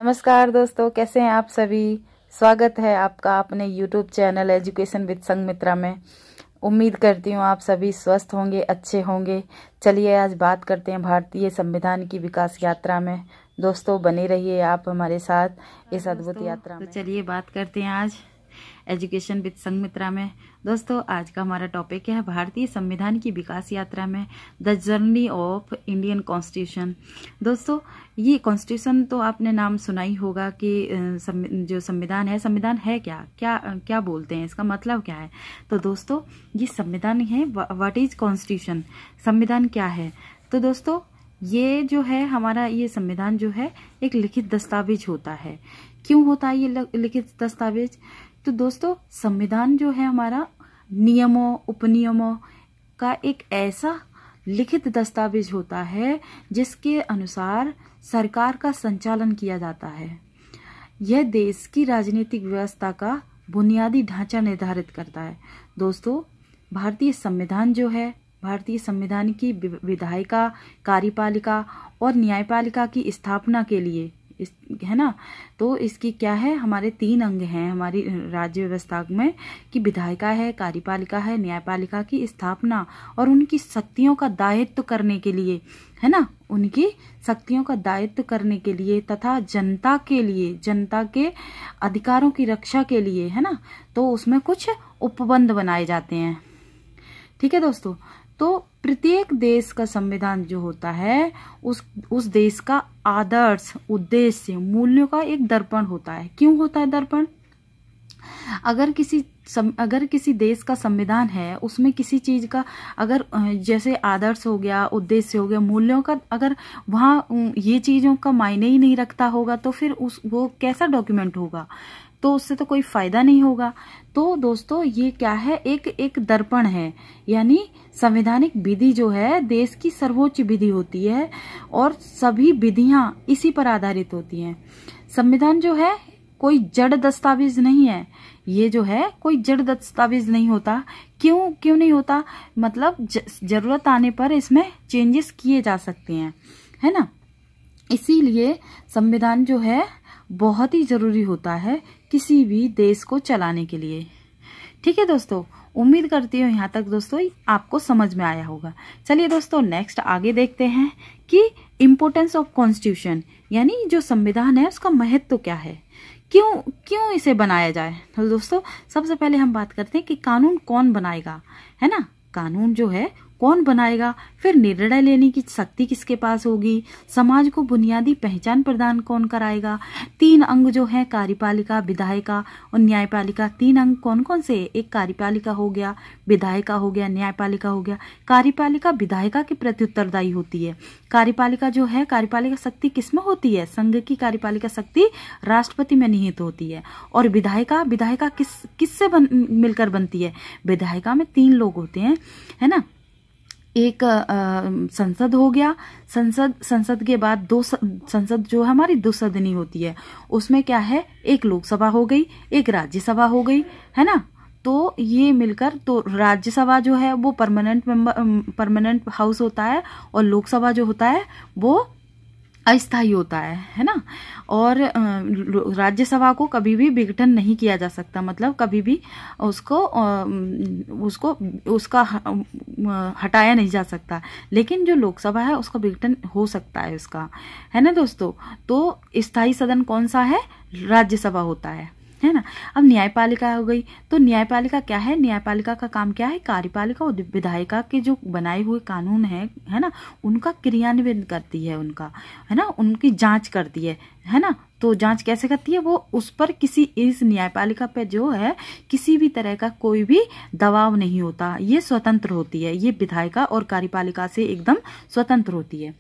नमस्कार दोस्तों, कैसे हैं आप सभी। स्वागत है आपका अपने YouTube channel education with Sanghamitra में। उम्मीद करती हूँ आप सभी स्वस्थ होंगे, अच्छे होंगे। चलिए आज बात करते हैं भारतीय संविधान की विकास यात्रा में। दोस्तों बने रहिए आप हमारे साथ इस अद्भुत यात्रा में। तो चलिए बात करते हैं आज एजुकेशन विद संगमित्रा में। दोस्तों आज का हमारा टॉपिक है भारतीय संविधान की विकास यात्रा में the journey of Indian constitution. दोस्तों ये कॉन्स्टिट्यूशन तो आपने नाम सुना ही होगा कि जो संविधान है क्या क्या क्या बोलते हैं, इसका मतलब क्या है। तो दोस्तों ये संविधान है, व्हाट इज कॉन्स्टिट्यूशन, संविधान क्या है। तो दोस्तों ये जो है हमारा ये संविधान जो है एक लिखित दस्तावेज होता है। क्यों होता है ये लिखित दस्तावेज। तो दोस्तों संविधान जो है हमारा नियमों उपनियमों का एक ऐसा लिखित दस्तावेज होता है जिसके अनुसार सरकार का संचालन किया जाता है। यह देश की राजनीतिक व्यवस्था का बुनियादी ढांचा निर्धारित करता है। दोस्तों भारतीय संविधान जो है, भारतीय संविधान की विधायिका, कार्यपालिका और न्यायपालिका की स्थापना के लिए है ना। तो इसकी क्या है, हमारे 3 अंग हैं हमारी राज्य व्यवस्था में कि विधायिका है, कार्यपालिका है, न्यायपालिका की स्थापना और उनकी शक्तियों का दायित्व करने के लिए, है ना, उनकी शक्तियों का दायित्व करने के लिए तथा जनता के लिए, जनता के अधिकारों की रक्षा के लिए, है ना। तो उसमें कुछ उपबंध बनाए जाते हैं। ठीक है दोस्तों। तो प्रत्येक देश का संविधान जो होता है उस देश का आदर्श, उद्देश्य, मूल्यों का एक दर्पण होता है। क्यों होता है दर्पण। अगर किसी देश का संविधान है उसमें किसी चीज का अगर जैसे आदर्श हो गया, उद्देश्य हो गया, मूल्यों का अगर वहाँ ये चीजों का मायने ही नहीं रखता होगा तो फिर वो कैसा डॉक्यूमेंट होगा, तो उससे तो कोई फायदा नहीं होगा। तो दोस्तों ये क्या है, एक दर्पण है। यानी संवैधानिक विधि जो है देश की सर्वोच्च विधि होती है और सभी विधियां इसी पर आधारित होती हैं। संविधान जो है कोई जड़ दस्तावेज नहीं है। ये जो है कोई जड़ दस्तावेज नहीं होता। क्यों नहीं होता, मतलब जरूरत आने पर इसमें चेंजेस किए जा सकते हैं, है ना। इसीलिए संविधान जो है बहुत ही जरूरी होता है किसी भी देश को चलाने के लिए। ठीक है दोस्तों, उम्मीद करती हूँ यहाँ तक दोस्तों आपको समझ में आया होगा। चलिए दोस्तों नेक्स्ट आगे देखते हैं कि इम्पोर्टेंस ऑफ कॉन्स्टिट्यूशन, यानी जो संविधान है उसका महत्व क्या है, क्यों इसे बनाया जाए। तो दोस्तों सबसे पहले हम बात करते हैं कि कानून कौन बनाएगा, है ना। कानून जो है कौन बनाएगा, फिर निर्णय लेने की शक्ति किसके पास होगी, समाज को बुनियादी पहचान प्रदान कौन कराएगा। 3 अंग जो है कार्यपालिका, विधायिका और न्यायपालिका। 3 अंग कौन कौन से, एक कार्यपालिका हो गया, विधायिका हो गया, न्यायपालिका हो गया। कार्यपालिका विधायिका के प्रति उत्तरदायी होती है। कार्यपालिका जो है, कार्यपालिका शक्ति किसमें होती है, संघ की कार्यपालिका शक्ति राष्ट्रपति में निहित होती है। और विधायिका किससे मिलकर बनती है। विधायिका में 3 लोग होते हैं, है ना। एक संसद हो गया, संसद के बाद संसद जो है हमारी 2 सदनी होती है। उसमें क्या है, एक लोकसभा हो गई, एक राज्यसभा हो गई, है ना। तो ये मिलकर तो राज्यसभा जो है वो परमानेंट हाउस होता है और लोकसभा जो होता है वो अस्थायी होता है ना। और राज्यसभा को कभी भी विघटन नहीं किया जा सकता, मतलब कभी भी उसका हटाया नहीं जा सकता। लेकिन जो लोकसभा है उसका विघटन हो सकता है उसका, है ना दोस्तों। तो स्थायी सदन कौन सा है, राज्यसभा होता है ना। अब न्यायपालिका हो गई, तो न्यायपालिका क्या है, न्यायपालिका का काम क्या है, कार्यपालिका और विधायिका के जो बनाए हुए कानून है ना, उनका क्रियान्वयन करती है, उनका, है ना, उनकी जांच करती है ना। तो जांच कैसे करती है, वो उस पर इस न्यायपालिका पे जो है किसी भी तरह का कोई भी दबाव नहीं होता, ये स्वतंत्र होती है। ये विधायिका और कार्यपालिका से एकदम स्वतंत्र होती है।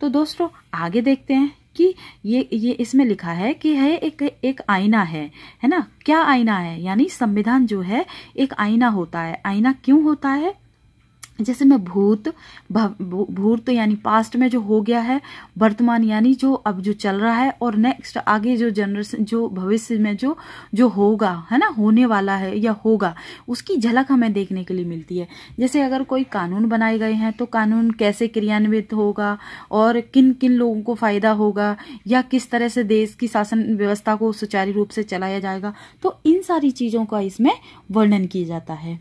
तो दोस्तों आगे देखते हैं कि ये इसमें लिखा है कि है एक आईना है ना। क्या आईना है, यानी संविधान जो है एक आईना होता है। आईना क्यों होता है, जैसे मैं भूत यानी पास्ट में जो हो गया है, वर्तमान यानी जो अब जो चल रहा है, और नेक्स्ट आगे जो जनरेशन जो भविष्य में जो होगा, है ना, होने वाला है या होगा, उसकी झलक हमें देखने के लिए मिलती है। जैसे अगर कोई कानून बनाए गए हैं तो कानून कैसे क्रियान्वित होगा और किन किन लोगों को फायदा होगा, या किस तरह से देश की शासन व्यवस्था को सुचारू रूप से चलाया जाएगा, तो इन सारी चीजों का इसमें वर्णन किया जाता है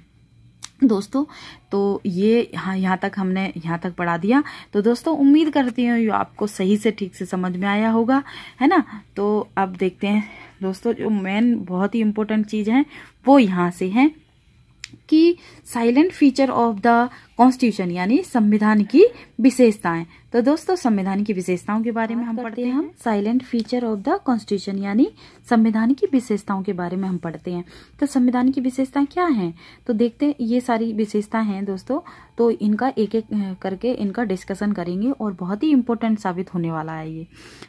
दोस्तों। तो ये यहाँ तक हमने यहाँ तक पढ़ा दिया। तो दोस्तों उम्मीद करती हूँ ये आपको सही से ठीक से समझ में आया होगा, है ना। तो अब देखते हैं दोस्तों, जो मेन बहुत ही इम्पोर्टेंट चीज़ है वो यहाँ से है कि silent feature of the constitution यानी संविधान की विशेषताएं। तो दोस्तों संविधान की विशेषताओं के बारे में हम पढ़ते हैं। हम silent feature of the constitution यानी संविधान की विशेषताओं के बारे में हम पढ़ते हैं। तो संविधान की विशेषताएं क्या हैं, तो देखते हैं। ये सारी विशेषताएं हैं दोस्तों, तो इनका एक एक करके इनका डिस्कशन करेंगे और बहुत ही इंपॉर्टेंट साबित होने वाला है ये।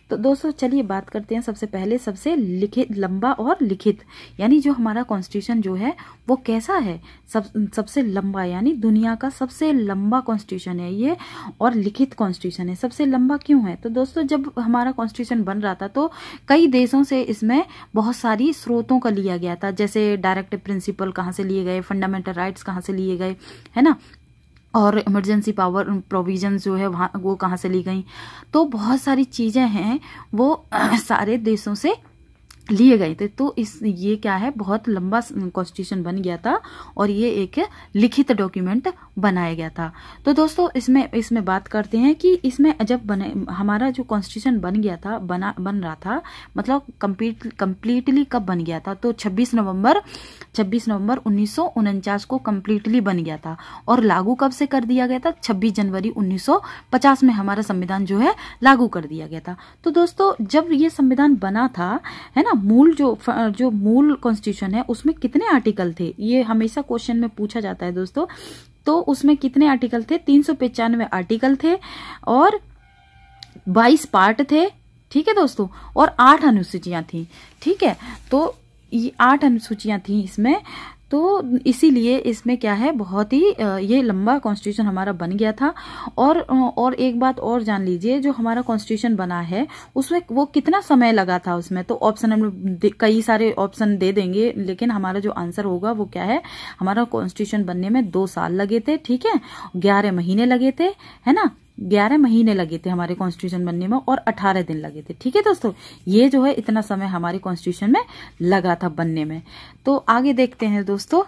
तो दोस्तों चलिए बात करते हैं सबसे पहले सबसे लिखित, लंबा और लिखित, यानी जो हमारा कॉन्स्टिट्यूशन जो है वो कैसा है, सबसे लंबा, यानी दुनिया का सबसे लंबा कॉन्स्टिट्यूशन है ये, और लिखित कॉन्स्टिट्यूशन है। सबसे लंबा क्यों है, तो दोस्तों जब हमारा कॉन्स्टिट्यूशन बन रहा था तो कई देशों से इसमें बहुत सारी स्रोतों का लिया गया था, जैसे डायरेक्टिव प्रिंसिपल कहाँ से लिए गए, फंडामेंटल राइट्स कहाँ से लिए गए, है ना, और इमरजेंसी पावर प्रोविजंस जो है वहाँ वो कहाँ से ली गई। तो बहुत सारी चीजें हैं वो सारे देशों से लिए गए थे। तो ये क्या है, बहुत लंबा कॉन्स्टिट्यूशन बन गया था और ये एक लिखित डॉक्यूमेंट बनाया गया था। तो दोस्तों इसमें बात करते हैं कि इसमें जब हमारा जो कॉन्स्टिट्यूशन बन गया था, बन रहा था, मतलब कंप्लीटली कब बन गया था, तो 26 नवंबर 1949 को कंप्लीटली बन गया था। और लागू कब से कर दिया गया था, 26 जनवरी 1950 में हमारा संविधान जो है लागू कर दिया गया था। तो दोस्तों जब ये संविधान बना था, है ना, मूल जो मूल कॉन्स्टिट्यूशन है उसमें कितने आर्टिकल थे, ये हमेशा क्वेश्चन में पूछा जाता है दोस्तों। तो उसमें कितने आर्टिकल थे, 395 आर्टिकल थे और 22 पार्ट थे, ठीक है दोस्तों, और 8 अनुसूचियां थी, ठीक है। तो ये 8 अनुसूचियां थी इसमें। तो इसीलिए इसमें क्या है, बहुत ही ये लंबा कॉन्स्टिट्यूशन हमारा बन गया था। और एक बात और जान लीजिए, जो हमारा कॉन्स्टिट्यूशन बना है उसमें वो कितना समय लगा था उसमें, तो ऑप्शन हम कई सारे ऑप्शन दे देंगे, लेकिन हमारा जो आंसर होगा वो क्या है, हमारा कॉन्स्टिट्यूशन बनने में 2 साल लगे थे, ठीक है, 11 महीने लगे थे, है ना, 11 महीने लगे थे हमारे कॉन्स्टिट्यूशन बनने में और 18 दिन लगे थे, ठीक है दोस्तों। ये जो है इतना समय हमारे कॉन्स्टिट्यूशन में लगा था बनने में। तो आगे देखते हैं दोस्तों,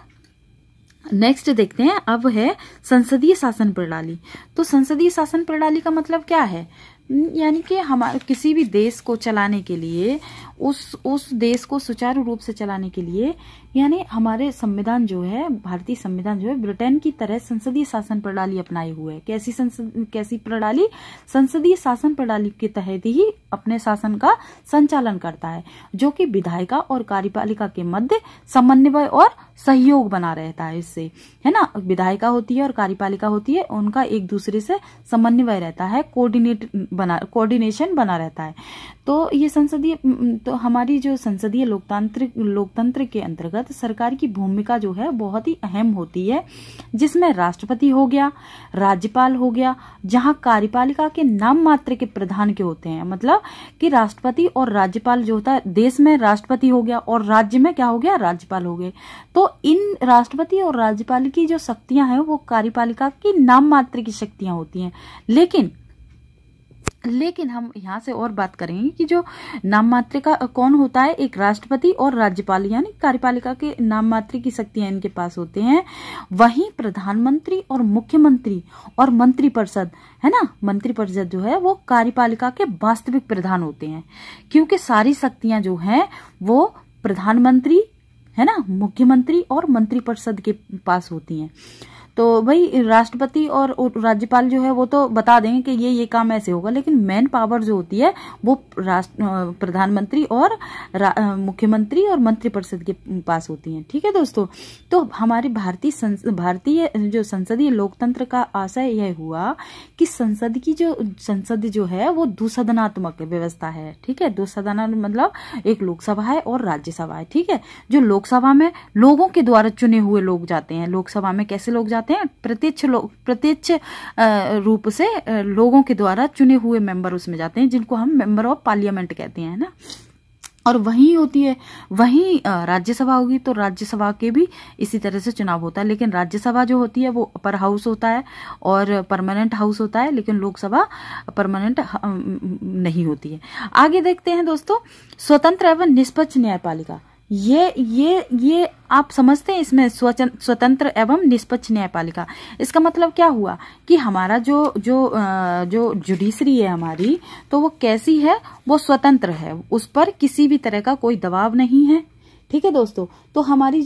नेक्स्ट देखते हैं अब है संसदीय शासन प्रणाली। तो संसदीय शासन प्रणाली का मतलब क्या है, यानी कि हमारे किसी भी देश को चलाने के लिए, उस देश को सुचारू रूप से चलाने के लिए, यानी हमारे संविधान जो है, भारतीय संविधान जो है ब्रिटेन की तरह संसदीय शासन प्रणाली अपनाए हुए है। कैसी प्रणाली, संसदीय शासन प्रणाली के तहत ही अपने शासन का संचालन करता है, जो कि विधायिका और कार्यपालिका के मध्य समन्वय और सहयोग बना रहता है इससे, है ना। विधायिका होती है और कार्यपालिका होती है, उनका एक दूसरे से समन्वय रहता है, कोऑर्डिनेशन बना रहता है। तो ये तो हमारी जो संसदीय लोकतंत्र के अंतर्गत सरकार की भूमिका जो है बहुत ही अहम होती है, जिसमें राष्ट्रपति हो गया, राज्यपाल हो गया, जहां कार्यपालिका के नाम मात्र के प्रधान के होते हैं, मतलब कि राष्ट्रपति और राज्यपाल जो होता है, देश में राष्ट्रपति हो गया और राज्य में क्या हो गया, राज्यपाल हो गए। तो इन राष्ट्रपति और राज्यपाल की जो शक्तियां हैं वो कार्यपालिका की नाम मात्र की शक्तियां होती हैं। लेकिन हम यहाँ से और बात करेंगे कि जो नाम मात्र का कौन होता है, एक राष्ट्रपति और राज्यपाल, यानी कार्यपालिका के नाम मात्र की शक्तियां इनके पास होते हैं। वहीं प्रधानमंत्री और मुख्यमंत्री और मंत्रिपरिषद, है ना, मंत्रिपरिषद जो है वो कार्यपालिका के वास्तविक प्रधान होते हैं, क्योंकि सारी शक्तियां जो हैं वो प्रधानमंत्री, है ना, मुख्यमंत्री और मंत्रिपरिषद के पास होती हैं। तो भाई राष्ट्रपति और राज्यपाल जो है वो तो बता देंगे कि ये काम ऐसे होगा, लेकिन मेन पावर जो होती है वो प्रधानमंत्री और मुख्यमंत्री और मंत्रिपरिषद के पास होती है, ठीक है दोस्तों। तो हमारी भारतीय जो संसदीय लोकतंत्र का आशय यह हुआ कि संसद जो है वो दुसदनात्मक व्यवस्था है, ठीक है। दुसदनात्मक मतलब एक लोकसभा है और राज्यसभा है, ठीक है। जो लोकसभा में लोगों के द्वारा चुने हुए लोग जाते हैं, लोकसभा में कैसे लोग जाते जाते हैं प्रत्यक्ष रूप से लोगों के द्वारा चुने हुए मेंबर उसमें जाते हैं, जिनको हम मेंबर ऑफ पार्लियामेंट कहते हैं ना। और वहीं होती है, वहीं राज्यसभा होगी तो राज्यसभा के भी इसी तरह से चुनाव होता है, लेकिन राज्यसभा जो होती है वो अपर हाउस होता है और परमानेंट हाउस होता है, लेकिन लोकसभा परमानेंट नहीं होती है। आगे देखते हैं दोस्तों, स्वतंत्र एवं निष्पक्ष न्यायपालिका। ये आप समझते हैं इसमें स्वतंत्र एवं निष्पक्ष न्यायपालिका, इसका मतलब क्या हुआ कि हमारा जो जुडिशरी है हमारी, तो वो कैसी है, वो स्वतंत्र है, उस पर किसी भी तरह का कोई दबाव नहीं है। ठीक है दोस्तों, तो हमारी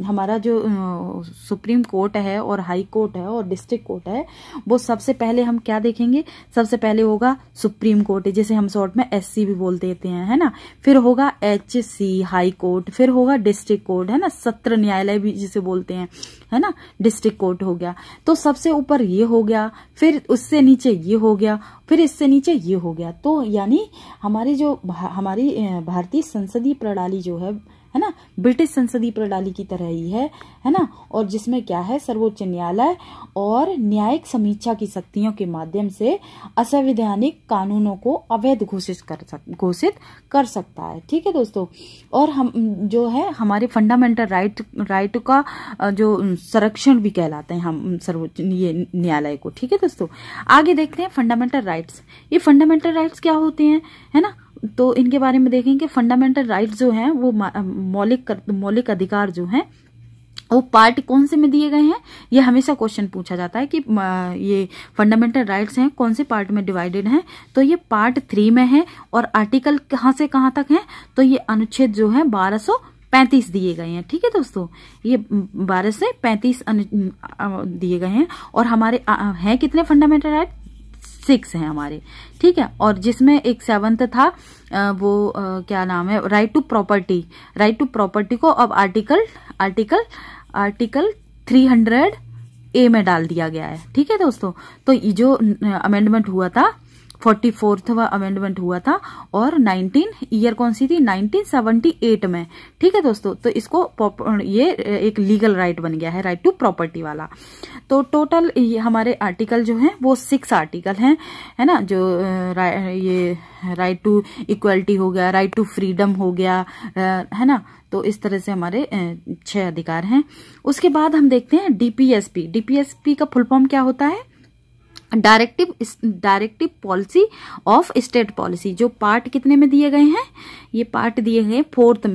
हमारा जो सुप्रीम कोर्ट है और हाई कोर्ट है और डिस्ट्रिक्ट कोर्ट है, वो सबसे पहले हम क्या देखेंगे, सबसे पहले होगा सुप्रीम कोर्ट, जिसे हम शॉर्ट में एससी भी बोल देते हैं, है ना। फिर होगा एचसी हाई कोर्ट, फिर होगा डिस्ट्रिक्ट कोर्ट, है ना, सत्र न्यायालय भी जिसे बोलते हैं, है ना, डिस्ट्रिक्ट कोर्ट हो गया। तो सबसे ऊपर ये हो गया, फिर उससे नीचे ये हो गया, फिर इससे नीचे ये हो गया। तो यानी हमारी भारतीय संसदीय प्रणाली जो है ना, ब्रिटिश संसदीय प्रणाली की तरह ही है ना, और जिसमें क्या है, सर्वोच्च न्यायालय और न्यायिक समीक्षा की शक्तियों के माध्यम से असंवैधानिक कानूनों को अवैध घोषित कर सकता है। ठीक है दोस्तों, और हम जो है हमारे फंडामेंटल राइट का जो संरक्षण भी कहलाते हैं हम सर्वोच्च न्यायालय को। ठीक है दोस्तों, आगे देखते हैं फंडामेंटल राइट्स। ये फंडामेंटल राइट्स क्या होते हैं, है ना, तो इनके बारे में देखेंगे। फंडामेंटल राइट्स जो हैं वो मौलिक अधिकार जो हैं वो पार्ट कौन से में दिए गए हैं, ये हमेशा क्वेश्चन पूछा जाता है कि ये फंडामेंटल राइट्स हैं कौन से पार्ट में डिवाइडेड हैं। तो ये पार्ट 3 में है, और आर्टिकल कहाँ से कहाँ तक है, तो ये अनुच्छेद जो है 1235 दिए गए हैं। ठीक है दोस्तों, ये 12 से 35 दिए गए हैं, और हमारे हैं कितने फंडामेंटल राइट, 6 हैं हमारे। ठीक है, और जिसमें एक 7th था, वो क्या नाम है, राइट टू प्रॉपर्टी को अब आर्टिकल 300A में डाल दिया गया है। ठीक है दोस्तों, तो ये जो अमेंडमेंट हुआ था 44वां अमेंडमेंट हुआ था, और 19 कौन सी थी, 1978 में। ठीक है दोस्तों, तो इसको ये एक लीगल राइट बन गया है, राइट टू प्रॉपर्टी वाला। तो टोटल ये हमारे आर्टिकल जो हैं वो 6 आर्टिकल हैं, है ना, जो ये राइट टू इक्वलिटी हो गया, राइट टू फ्रीडम हो गया, है ना। तो इस तरह से हमारे 6 अधिकार हैं। उसके बाद हम देखते हैं डीपीएसपी का फुल फॉर्म क्या होता है, directive policy of state policy. जो पार्ट कितने में दिए गए हैं, ये पार्ट दिए गए हैं 4th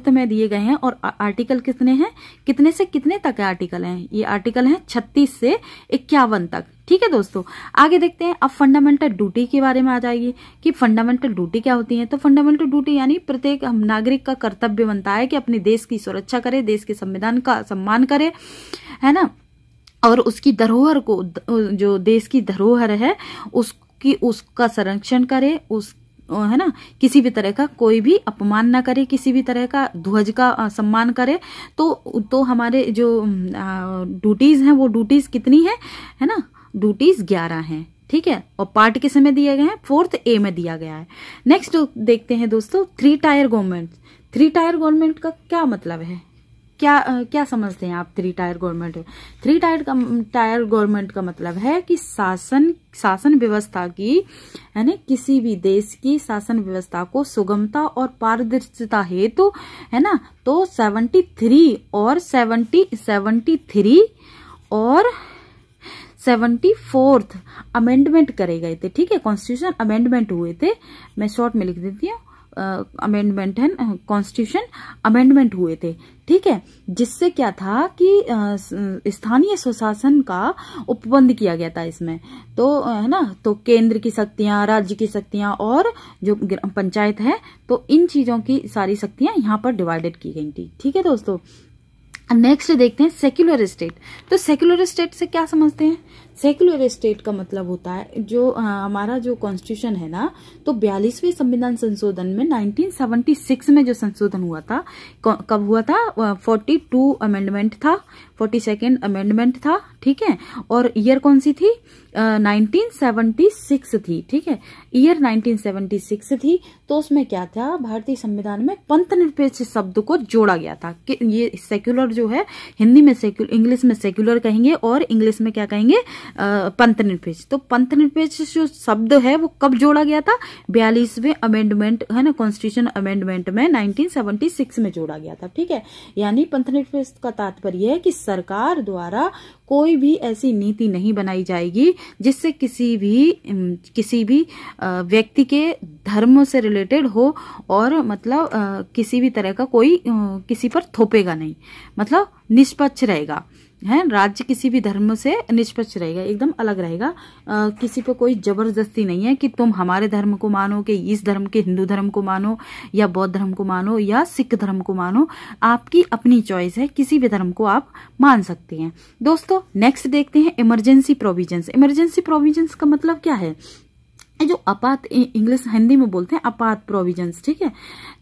में दिए गए हैं, और आर्टिकल कितने हैं, कितने से कितने तक आर्टिकल हैं, ये आर्टिकल हैं 36 से 51 तक। ठीक है दोस्तों, आगे देखते हैं। अब फंडामेंटल ड्यूटी के बारे में आ जाइए कि फंडामेंटल ड्यूटी क्या होती है। तो फंडामेंटल ड्यूटी यानी प्रत्येक नागरिक का कर्तव्य बनता है कि अपने देश की सुरक्षा करे, देश के संविधान का सम्मान करे, है ना, और उसकी धरोहर को, जो देश की धरोहर है उसका संरक्षण करे, है ना, किसी भी तरह का कोई भी अपमान ना करे, किसी भी तरह का ध्वज का सम्मान करे। तो हमारे जो ड्यूटीज हैं वो ड्यूटीज कितनी है ना, ड्यूटीज 11 हैं। ठीक है, और पार्ट किस में दिए गए हैं, 4th A में दिया गया है। नेक्स्ट देखते हैं दोस्तों, 3 टायर गवर्नमेंट। 3 टायर गवर्नमेंट का क्या मतलब है, क्या समझते हैं आप 3 टायर गवर्नमेंट। 3 टायर गवर्नमेंट का मतलब है कि शासन व्यवस्था की, यानी किसी भी देश की शासन व्यवस्था को सुगमता और पारदर्शिता हेतु, है ना, तो 73 और 74th अमेंडमेंट करे गए थे। ठीक है, कॉन्स्टिट्यूशन अमेंडमेंट हुए थे, मैं शॉर्ट में लिख देती हूँ, अमेंडमेंट है, कॉन्स्टिट्यूशन अमेंडमेंट हुए थे। ठीक है, जिससे क्या था कि स्थानीय स्वशासन का उपबंध किया गया था इसमें, तो है ना, तो केंद्र की शक्तियां, राज्य की शक्तियां और जो पंचायत है, तो इन चीजों की सारी शक्तियां यहाँ पर डिवाइडेड की गई थी। ठीक है दोस्तों, नेक्स्ट देखते हैं सेक्युलर स्टेट। तो सेक्युलर स्टेट से क्या समझते हैं, सेक्युलर स्टेट का मतलब होता है जो हमारा जो कॉन्स्टिट्यूशन है ना, तो 42वें संविधान संशोधन में 1976 में जो संशोधन हुआ था, कब हुआ था? 42 अमेंडमेंट था, 42nd अमेंडमेंट था, ठीक है। और ईयर कौन सी थी? 1976 थी, ठीक है, ईयर 1976 थी। तो उसमें क्या था, भारतीय संविधान में पंथ निरपेक्ष शब्द को जोड़ा गया था कि ये सेक्युलर जो है, हिंदी में सेक्युलर, इंग्लिश में सेक्युलर कहेंगे और इंग्लिश में क्या कहेंगे? पंथ निरपेक्ष। तो पंथ निरपेक्ष जो शब्द है वो कब जोड़ा गया था? 42वें अमेंडमेंट है ना, कॉन्स्टिट्यूशन अमेंडमेंट में 1976 में जोड़ा गया था, ठीक है। यानी पंथ निरपेक्ष का तात्पर्य है कि सरकार द्वारा कोई भी ऐसी नीति नहीं बनाई जाएगी जिससे किसी भी व्यक्ति के धर्म से रिलेटेड हो, और मतलब किसी भी तरह का कोई किसी पर थोपेगा नहीं, मतलब निष्पक्ष रहेगा, है। राज्य किसी भी धर्म से निष्पक्ष रहेगा, एकदम अलग रहेगा। किसी पे कोई जबरदस्ती नहीं है कि तुम हमारे धर्म को मानो, कि इस धर्म के हिंदू धर्म को मानो या बौद्ध धर्म को मानो या सिख धर्म को मानो, आपकी अपनी चॉइस है, किसी भी धर्म को आप मान सकते हैं। दोस्तों नेक्स्ट देखते हैं इमरजेंसी प्रोविजंस। इमरजेंसी प्रोविजंस का मतलब क्या है? जो आपात, इंग्लिश हिंदी में बोलते हैं आपात प्रोविजंस, ठीक है।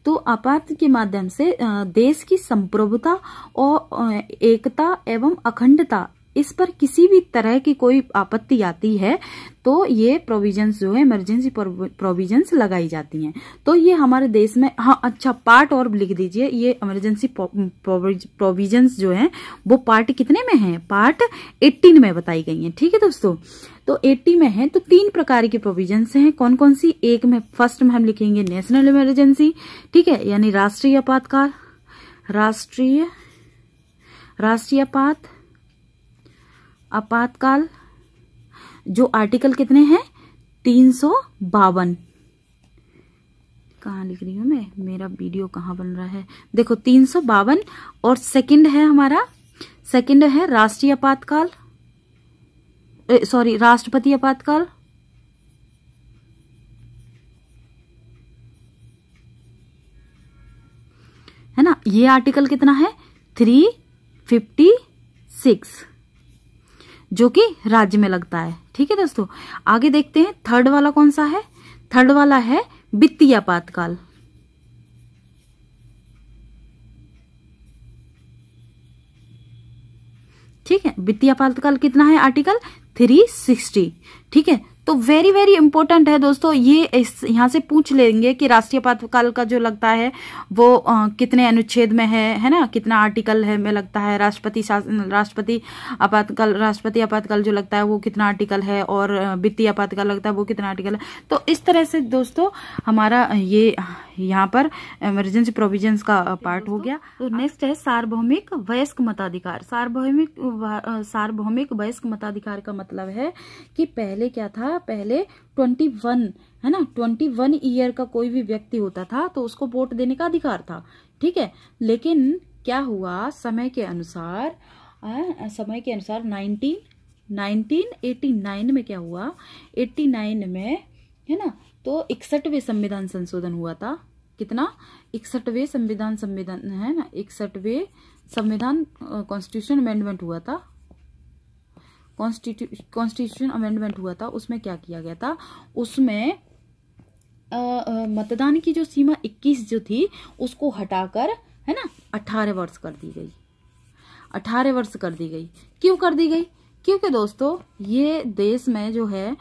तो आपात के माध्यम से देश की संप्रभुता और एकता एवं अखंडता, इस पर किसी भी तरह की कोई आपत्ति आती है तो ये प्रोविजंस जो है, इमरजेंसी प्रोविजंस लगाई जाती हैं। तो ये हमारे देश में, हाँ अच्छा पार्ट और लिख दीजिए, ये इमरजेंसी प्रोविजंस जो है वो पार्ट कितने में है? पार्ट 18 में बताई गई हैं, ठीक है दोस्तों। तो 80 में है। तो 3 प्रकार की प्रोविजंस हैं, कौन कौन सी? एक में फर्स्ट में हम लिखेंगे नेशनल इमरजेंसी, ठीक है, यानी राष्ट्रीय आपातकाल, राष्ट्रीय आपातकाल, जो आर्टिकल कितने हैं? 352। कहाँ लिख रही हूं मैं, मेरा वीडियो कहाँ बन रहा है, देखो 352। और सेकंड है हमारा, सेकंड है राष्ट्रीय आपातकाल, सॉरी राष्ट्रपति आपातकाल, है ना। ये आर्टिकल कितना है? 356, जो कि राज्य में लगता है, ठीक है दोस्तों। आगे देखते हैं थर्ड वाला कौन सा है? थर्ड वाला है वित्तीय आपातकाल, ठीक है। वित्तीय आपातकाल कितना है? आर्टिकल 360, ठीक है। तो वेरी वेरी इंपॉर्टेंट है दोस्तों, ये यहाँ से पूछ लेंगे कि राष्ट्रीय आपातकाल का जो लगता है वो कितने अनुच्छेद में है ना, कितना आर्टिकल है में लगता है। राष्ट्रपति आपातकाल जो लगता है वो कितना आर्टिकल है, और वित्तीय आपातकाल लगता है वो कितना आर्टिकल है। तो इस तरह से दोस्तों हमारा ये यहाँ पर इमरजेंसी प्रोविजंस का पार्ट हो गया। तो नेक्स्ट है सार्वभौमिक वयस्क मताधिकार। सार्वभौमिक वयस्क मताधिकार का मतलब है कि पहले क्या था, पहले 21 है ना, 21 ईयर का कोई भी व्यक्ति होता था तो उसको वोट देने का अधिकार था, ठीक है। लेकिन क्या हुआ, समय के अनुसार 1989 में क्या हुआ, 89 में है ना, तो 61वें संविधान संशोधन हुआ था। कितना? 61वें संविधान है ना, 61वें संविधान कॉन्स्टिट्यूशन अमेंडमेंट हुआ था, कॉन्स्टिट्यूशन अमेंडमेंट हुआ था। उसमें क्या किया गया था, उसमें मतदान की जो सीमा 21 जो थी उसको हटाकर है ना 18 वर्ष कर दी गई, 18 वर्ष कर दी गई। क्यों कर दी गई? क्योंकि दोस्तों ये देश में जो है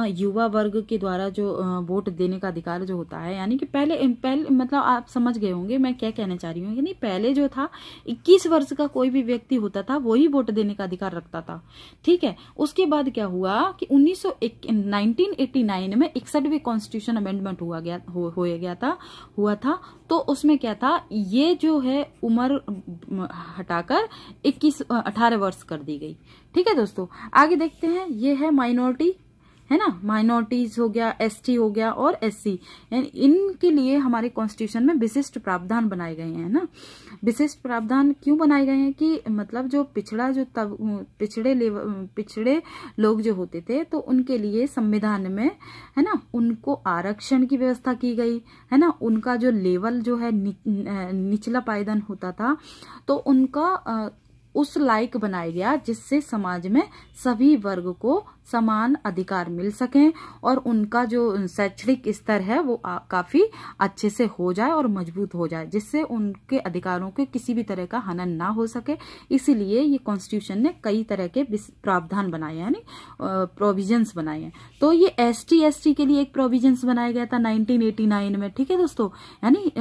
युवा वर्ग के द्वारा जो वोट देने का अधिकार जो होता है, यानी कि पहले मतलब आप समझ गए होंगे मैं क्या कहना चाह रही हूँ, यानी पहले जो था 21 वर्ष का कोई भी व्यक्ति होता था वही वोट देने का अधिकार रखता था, ठीक है। उसके बाद क्या हुआ कि 1989 में 61वीं कॉन्स्टिट्यूशन अमेंडमेंट हुआ था। तो उसमें क्या था, ये जो है उम्र हटाकर 18 वर्ष कर दी गई, ठीक है दोस्तों। आगे देखते हैं, ये है माइनॉरिटी है ना, माइनॉरिटीज हो गया, एसटी हो गया और एससी, इनके लिए हमारे कॉन्स्टिट्यूशन में विशिष्ट प्रावधान बनाए गए हैं ना। विशिष्ट प्रावधान क्यों बनाए गए हैं कि मतलब जो पिछड़े लोग जो होते थे तो उनके लिए संविधान में है ना उनको आरक्षण की व्यवस्था की गई है ना। उनका जो लेवल जो है निचला पायदान होता था तो उनका उस लायक बनाया गया जिससे समाज में सभी वर्ग को समान अधिकार मिल सकें और उनका जो शैक्षणिक स्तर है वो काफी अच्छे से हो जाए और मजबूत हो जाए, जिससे उनके अधिकारों के किसी भी तरह का हनन ना हो सके। इसीलिए ये कॉन्स्टिट्यूशन ने कई तरह के प्रावधान बनाए हैं, यानी प्रोविजंस बनाए हैं। तो ये ST के लिए एक प्रोविजंस बनाया गया था 1989 में, ठीक है दोस्तों, यानी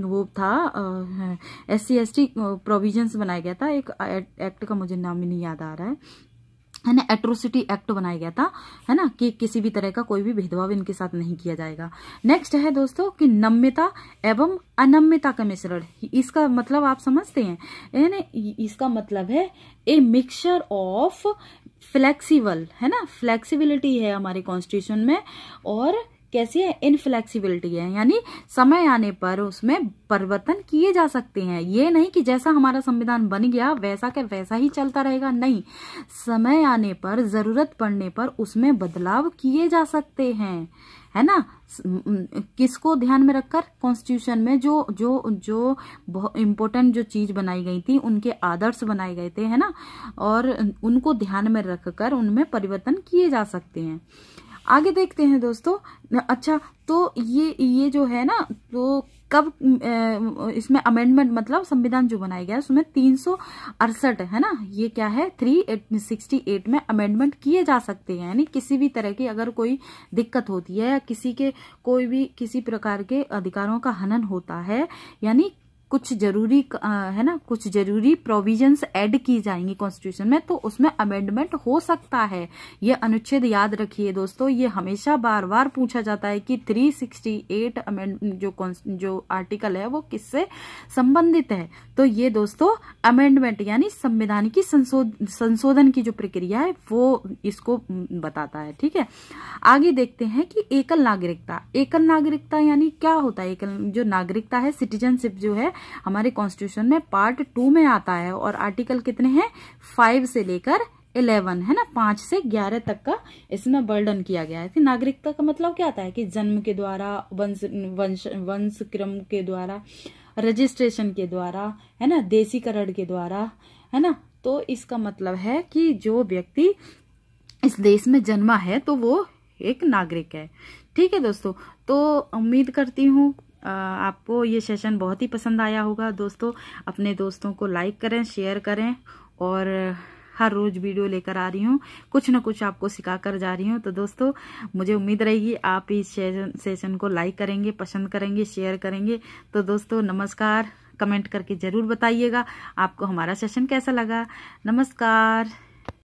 वो था SC/ST प्रोविजंस बनाया गया था। एक एक्ट का मुझे नाम ही नहीं याद आ रहा है ना, एट्रोसिटी एक्ट बनाया गया था, है ना, कि किसी भी तरह का कोई भी भेदभाव इनके साथ नहीं किया जाएगा। नेक्स्ट है दोस्तों कि नम्यता एवं अनम्यता का मिश्रण। इसका मतलब आप समझते हैं, यानी इसका मतलब है ए मिक्सचर ऑफ फ्लेक्सिबल, है ना, फ्लेक्सिबिलिटी है हमारे कॉन्स्टिट्यूशन में, और कैसी है, इनफ्लेक्सिबिलिटी है, यानी समय आने पर उसमें परिवर्तन किए जा सकते हैं। ये नहीं कि जैसा हमारा संविधान बन गया वैसा के वैसा ही चलता रहेगा, नहीं, समय आने पर, जरूरत पड़ने पर उसमें बदलाव किए जा सकते हैं, है ना। किसको ध्यान में रखकर, कॉन्स्टिट्यूशन में जो जो जो बहुत इंपॉर्टेंट जो चीज बनाई गई थी, उनके आदर्श बनाए गए थे, है ना, और उनको ध्यान में रखकर उनमें परिवर्तन किए जा सकते हैं। आगे देखते हैं दोस्तों। अच्छा, तो ये जो है ना, तो कब इसमें अमेंडमेंट, मतलब संविधान जो बनाया गया उसमें 368, है ना, ये क्या है, 368 में अमेंडमेंट किए जा सकते हैं। यानी किसी भी तरह की अगर कोई दिक्कत होती है या किसी प्रकार के अधिकारों का हनन होता है, यानी कुछ जरूरी है ना, कुछ जरूरी प्रोविजंस ऐड की जाएंगी कॉन्स्टिट्यूशन में, तो उसमें अमेंडमेंट हो सकता है। ये अनुच्छेद याद रखिए दोस्तों, ये हमेशा बार बार पूछा जाता है कि 368 जो आर्टिकल है वो किससे संबंधित है। तो ये दोस्तों अमेंडमेंट यानी संविधान की संशोधन की जो प्रक्रिया है वो इसको बताता है, ठीक है। आगे देखते हैं कि एकल नागरिकता। एकल नागरिकता यानी क्या होता है? एकल जो नागरिकता है, सिटीजनशिप जो है हमारे कॉन्स्टिट्यूशन में पार्ट 2 में आता है, और आर्टिकल कितने हैं, 5 से लेकर 11, है ना, 5 से 11 तक का इसमें वर्णन किया गया है। नागरिकता का मतलब क्या आता है कि जन्म के द्वारा, वंश क्रम के द्वारा, रजिस्ट्रेशन के द्वारा, है ना, देशीकरण के द्वारा, है ना। तो इसका मतलब है कि जो व्यक्ति इस देश में जन्मा है तो वो एक नागरिक है, ठीक है दोस्तों। तो उम्मीद करती हूँ आपको ये सेशन बहुत ही पसंद आया होगा दोस्तों। अपने दोस्तों को लाइक करें, शेयर करें, और हर रोज वीडियो लेकर आ रही हूँ, कुछ ना कुछ आपको सिखा कर जा रही हूँ। तो दोस्तों मुझे उम्मीद रहेगी आप इस सेशन को लाइक करेंगे, पसंद करेंगे, शेयर करेंगे। तो दोस्तों नमस्कार, कमेंट करके जरूर बताइएगा आपको हमारा सेशन कैसा लगा। नमस्कार।